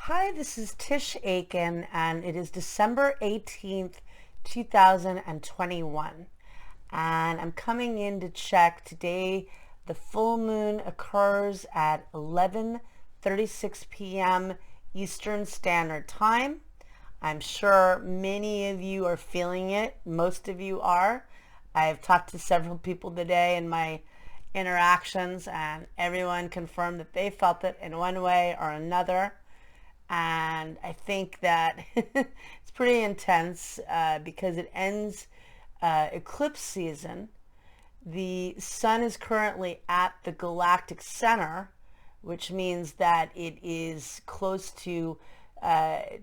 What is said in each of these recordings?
Hi, this is Tisch Aitken, and it is December 18th, 2021. And I'm coming in to check today. The full moon occurs at 11:36 p.m. Eastern Standard Time. I'm sure many of you are feeling it. Most of you are. I've talked to several people today in my interactions, and everyone confirmed that they felt it in one way or another. And I think that it's pretty intense because it ends eclipse season. The sun is currently at the galactic center, which means that it is close to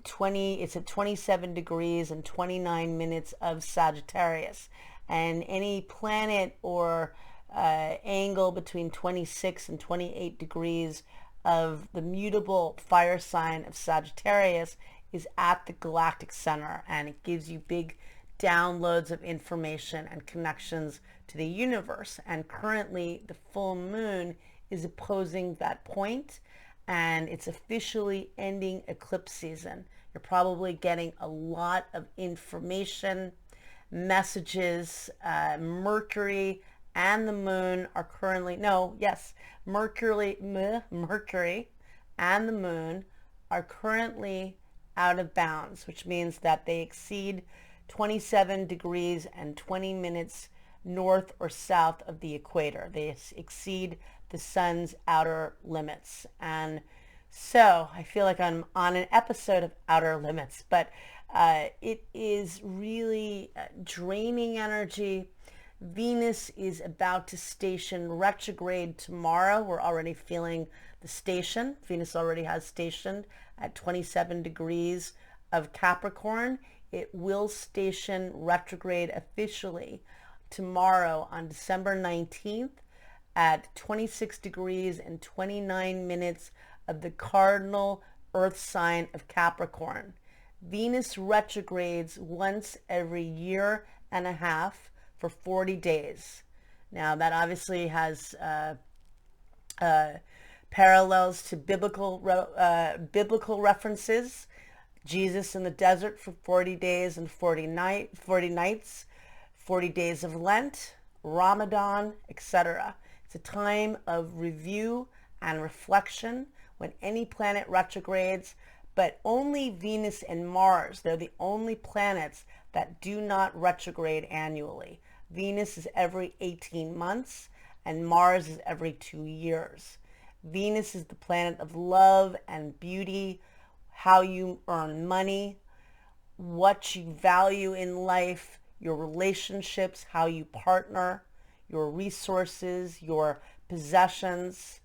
20, it's at 27 degrees and 29 minutes of Sagittarius. And any planet or angle between 26 and 28 degrees of the mutable fire sign of Sagittarius is at the galactic center, and it gives you big downloads of information and connections to the universe. And currently the full moon is opposing that point, and it's officially ending eclipse season. You're probably getting a lot of information, messages. Mercury and the moon are currently, no, yes, Mercury and the moon are currently out of bounds, which means that they exceed 27 degrees and 20 minutes north or south of the equator. They exceed the sun's outer limits. And so I feel like I'm on an episode of Outer Limits, but it is really draining energy. Venus is about to station retrograde tomorrow. We're already feeling the station. Venus already has stationed at 27 degrees of Capricorn. It will station retrograde officially tomorrow on December 19th at 26 degrees and 29 minutes of the cardinal earth sign of Capricorn. Venus retrogrades once every year and a half for 40 days. Now that obviously has parallels to biblical references. Jesus in the desert for 40 days and 40 nights, 40 days of Lent, Ramadan, etc. It's a time of review and reflection when any planet retrogrades, but only Venus and Mars, they're the only planets that do not retrograde annually. Venus is every 18 months and Mars is every 2 years. Venus is the planet of love and beauty, how you earn money, what you value in life, your relationships, how you partner, your resources, your possessions.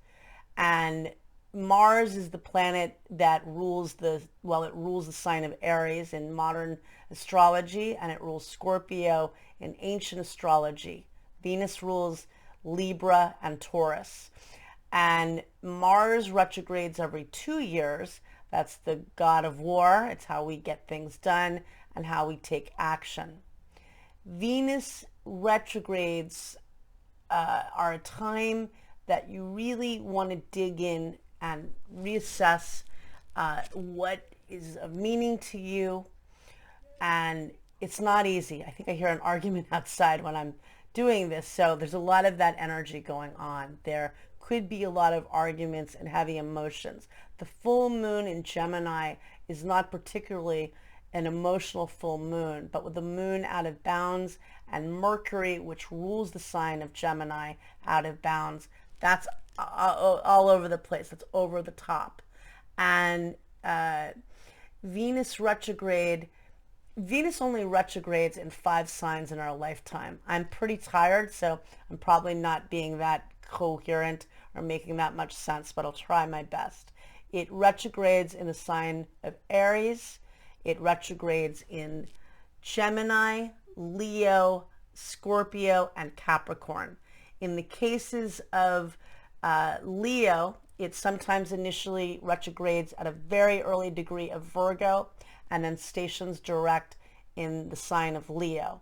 And Mars is the planet that rules it rules the sign of Aries in modern astrology, and it rules Scorpio in ancient astrology. Venus rules Libra and Taurus. And Mars retrogrades every 2 years. That's the god of war. It's how we get things done and how we take action. Venus retrogrades are a time that you really want to dig in and reassess what is of meaning to you. And it's not easy. I think I hear an argument outside when I'm doing this. So there's a lot of that energy going on. There could be a lot of arguments and heavy emotions. The full moon in Gemini is not particularly an emotional full moon, but with the moon out of bounds and Mercury, which rules the sign of Gemini, out of bounds, that's all over the place. That's over the top. And Venus only retrogrades in 5 signs in our lifetime. I'm pretty tired, so I'm probably not being that coherent or making that much sense, but I'll try my best. It retrogrades in the sign of Aries. It retrogrades in Gemini, Leo, Scorpio, and Capricorn. In the cases of Leo, it sometimes initially retrogrades at a very early degree of Virgo and then stations direct in the sign of Leo.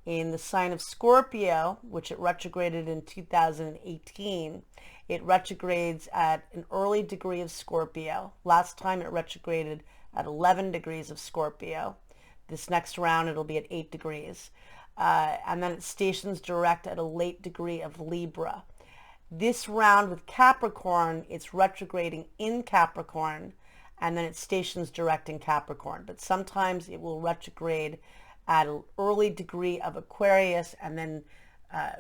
In the sign of Scorpio, which it retrograded in 2018, It retrogrades at an early degree of Scorpio. Last time it retrograded at 11 degrees of Scorpio. This next round it'll be at 8 degrees. And then it stations direct at a late degree of Libra. This round with Capricorn, it's retrograding in Capricorn, and then it stations direct in Capricorn. But sometimes it will retrograde at an early degree of Aquarius and then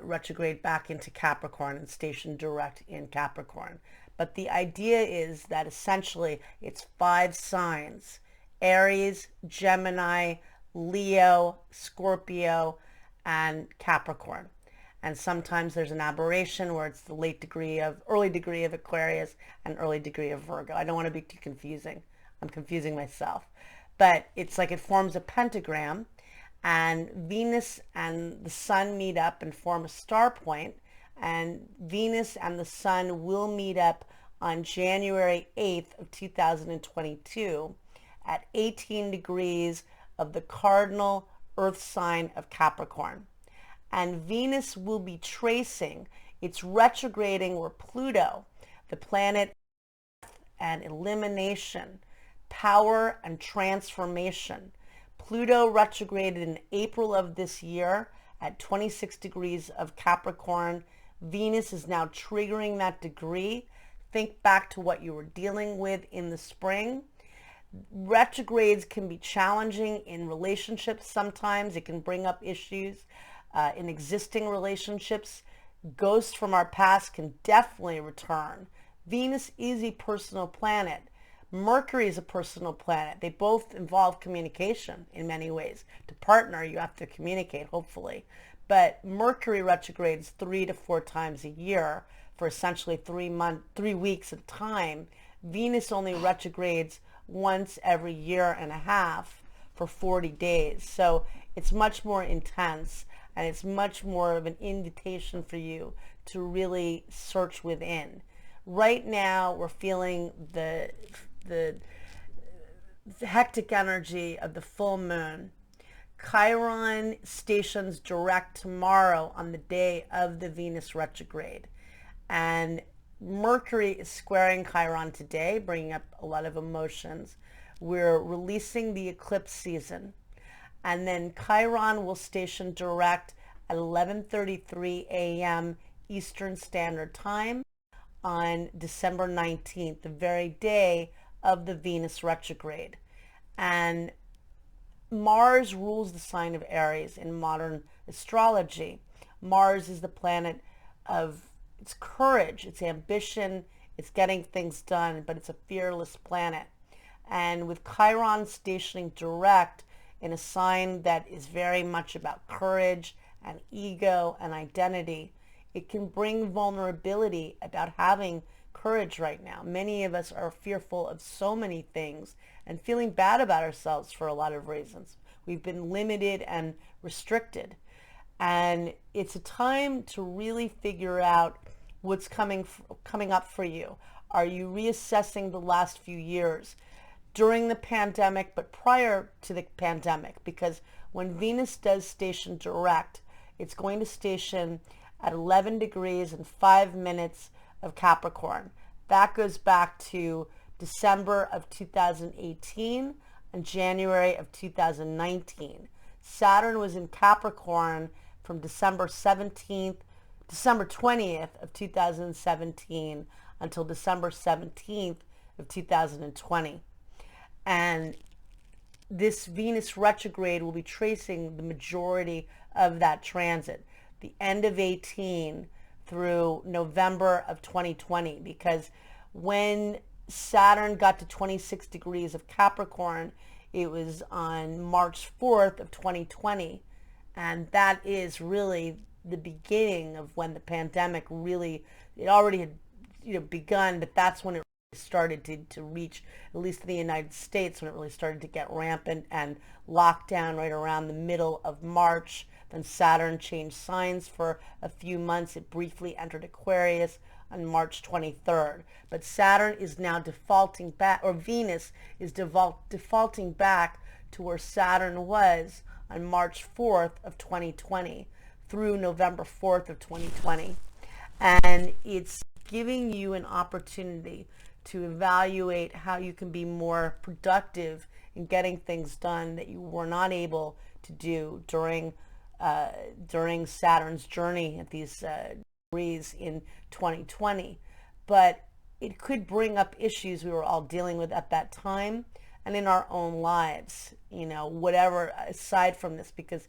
retrograde back into Capricorn and station direct in Capricorn. But the idea is that essentially it's 5 signs: Aries, Gemini, Leo, Scorpio, and Capricorn. And sometimes there's an aberration where it's the early degree of Aquarius and early degree of Virgo. I don't want to be too confusing. I'm confusing myself. But it's like it forms a pentagram, and Venus and the Sun meet up and form a star point, and Venus and the Sun will meet up on January 8th of 2022 at 18 degrees of the cardinal Earth sign of Capricorn. And Venus will be tracing, it's retrograding where Pluto, the planet and elimination, power and transformation. Pluto retrograded in April of this year at 26 degrees of Capricorn. Venus is now triggering that degree. Think back to what you were dealing with in the spring. Retrogrades can be challenging in relationships sometimes. It can bring up issues in existing relationships. Ghosts from our past can definitely return. Venus is a personal planet. Mercury is a personal planet. They both involve communication in many ways. To partner, you have to communicate, hopefully. But Mercury retrogrades 3 to 4 times a year for essentially 3 weeks at a time. Venus only retrogrades once every year and a half for 40 days. So it's much more intense, and it's much more of an invitation for you to really search within. Right now, we're feeling the hectic energy of the full moon. Chiron stations direct tomorrow on the day of the Venus retrograde. And Mercury is squaring Chiron today, bringing up a lot of emotions. We're releasing the eclipse season. And then Chiron will station direct at 11:33 a.m. Eastern Standard Time on December 19th, the very day of the Venus retrograde. And Mars rules the sign of Aries in modern astrology. Mars is the planet of its courage, its ambition, it's getting things done, but it's a fearless planet. And with Chiron stationing direct in a sign that is very much about courage and ego and identity, it can bring vulnerability about having courage right now. Many of us are fearful of so many things and feeling bad about ourselves for a lot of reasons. We've been limited and restricted. And it's a time to really figure out what's coming up for you. Are you reassessing the last few years during the pandemic, but prior to the pandemic? Because when Venus does station direct, it's going to station at 11 degrees and 5 minutes of Capricorn. That goes back to December of 2018 and January of 2019. Saturn was in Capricorn from December 20th of 2017 until December 17th of 2020. And this Venus retrograde will be tracing the majority of that transit, the end of 18 through November of 2020, because when Saturn got to 26 degrees of Capricorn, it was on March 4th of 2020. And that is really the beginning of when the pandemic really, it already had begun, but that's when it started to reach, at least in the United States, when it really started to get rampant and locked down right around the middle of March. Then Saturn changed signs for a few months. It briefly entered Aquarius on March 23rd. But Saturn is now defaulting back, or Venus is defaulting back to where Saturn was on March 4th of 2020 through November 4th of 2020. And it's giving you an opportunity to evaluate how you can be more productive in getting things done that you were not able to do during Saturn's journey at these degrees in 2020. But it could bring up issues we were all dealing with at that time and in our own lives, whatever aside from this, because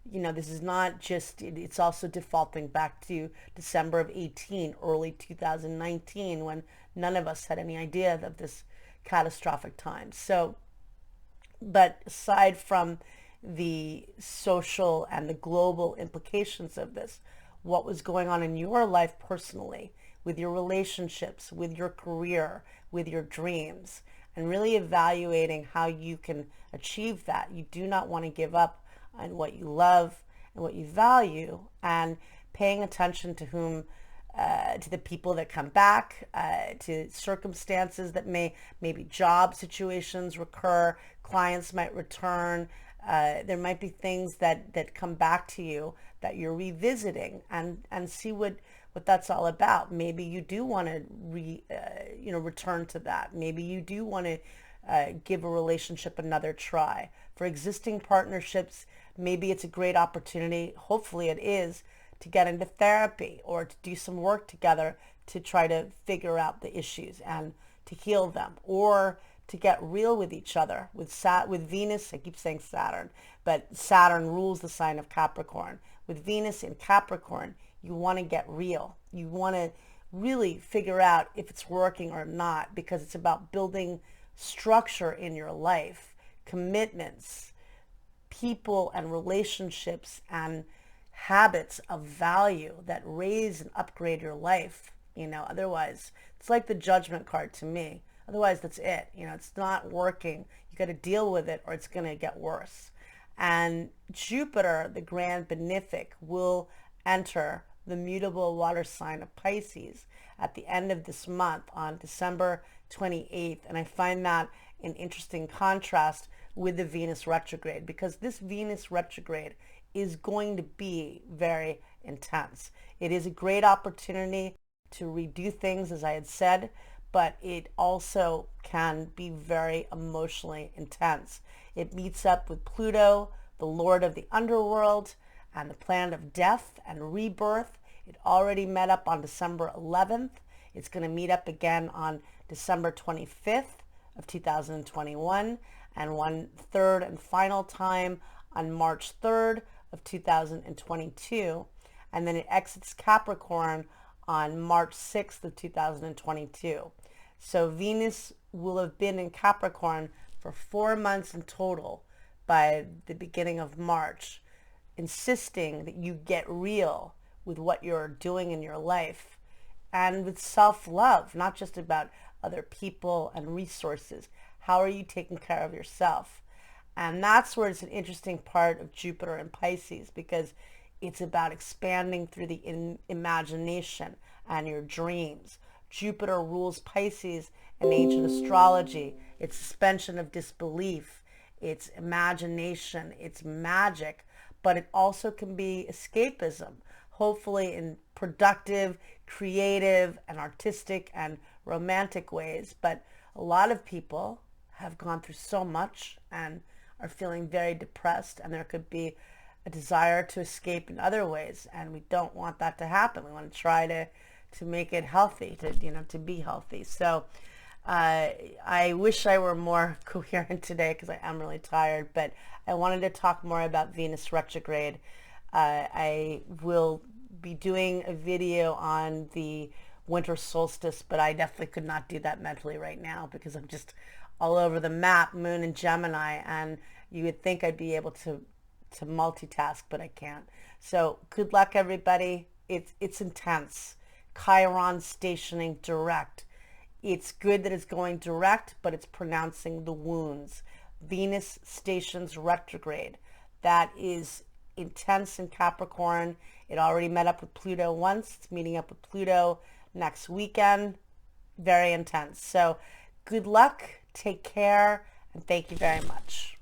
this is not just, it's also defaulting back to December of 18, early 2019, when none of us had any idea of this catastrophic time. So, but aside from the social and the global implications of this, what was going on in your life personally, with your relationships, with your career, with your dreams, and really evaluating how you can achieve that. You do not want to give up on what you love and what you value, and paying attention to to the people that come back, to circumstances that maybe job situations recur, clients might return. There might be things that come back to you that you're revisiting, and see what that's all about. Maybe you do want to return to that. Maybe you do want to give a relationship another try. For existing partnerships, maybe it's a great opportunity, hopefully it is, to get into therapy or to do some work together to try to figure out the issues and to heal them, or to get real with each other. With Venus, I keep saying Saturn, but Saturn rules the sign of Capricorn. With Venus in Capricorn, you want to get real. You want to really figure out if it's working or not, because it's about building structure in your life, commitments, people and relationships, and habits of value that raise and upgrade your life. Otherwise, it's like the Judgment card to me. Otherwise, that's it. It's not working. You got to deal with it, or it's going to get worse. And Jupiter, the grand benefic, will enter the mutable water sign of Pisces at the end of this month on December 28th. And I find that an interesting contrast with the Venus retrograde, because this Venus retrograde is going to be very intense. It is a great opportunity to redo things, as I had said, but it also can be very emotionally intense. It meets up with Pluto, the lord of the underworld, and the planet of death and rebirth. It already met up on December 11th. It's going to meet up again on December 25th of 2021, and one third and final time on March 3rd of 2022. And then it exits Capricorn on March 6th of 2022. So Venus will have been in Capricorn for 4 months in total by the beginning of March, insisting that you get real with what you're doing in your life and with self-love, not just about other people and resources. How are you taking care of yourself? And that's where it's an interesting part of Jupiter and Pisces, because it's about expanding through the imagination and your dreams. Jupiter rules Pisces in ancient astrology. It's suspension of disbelief, it's imagination, it's magic, but it also can be escapism, hopefully in productive, creative, and artistic and romantic ways. But a lot of people have gone through so much and are feeling very depressed, and there could be a desire to escape in other ways, and we don't want that to happen. We want to try to make it healthy, to be healthy. So I wish I were more coherent today, because I am really tired, but I wanted to talk more about Venus retrograde. I will be doing a video on the winter solstice, but I definitely could not do that mentally right now, because I'm just all over the map, Moon and Gemini, and you would think I'd be able to multitask, but I can't. So good luck, everybody. It's intense. Chiron stationing direct. It's good that it's going direct, but it's pronouncing the wounds. Venus stations retrograde. That is intense in Capricorn. It already met up with Pluto once. It's meeting up with Pluto next weekend. Very intense. So good luck, take care, and thank you very much.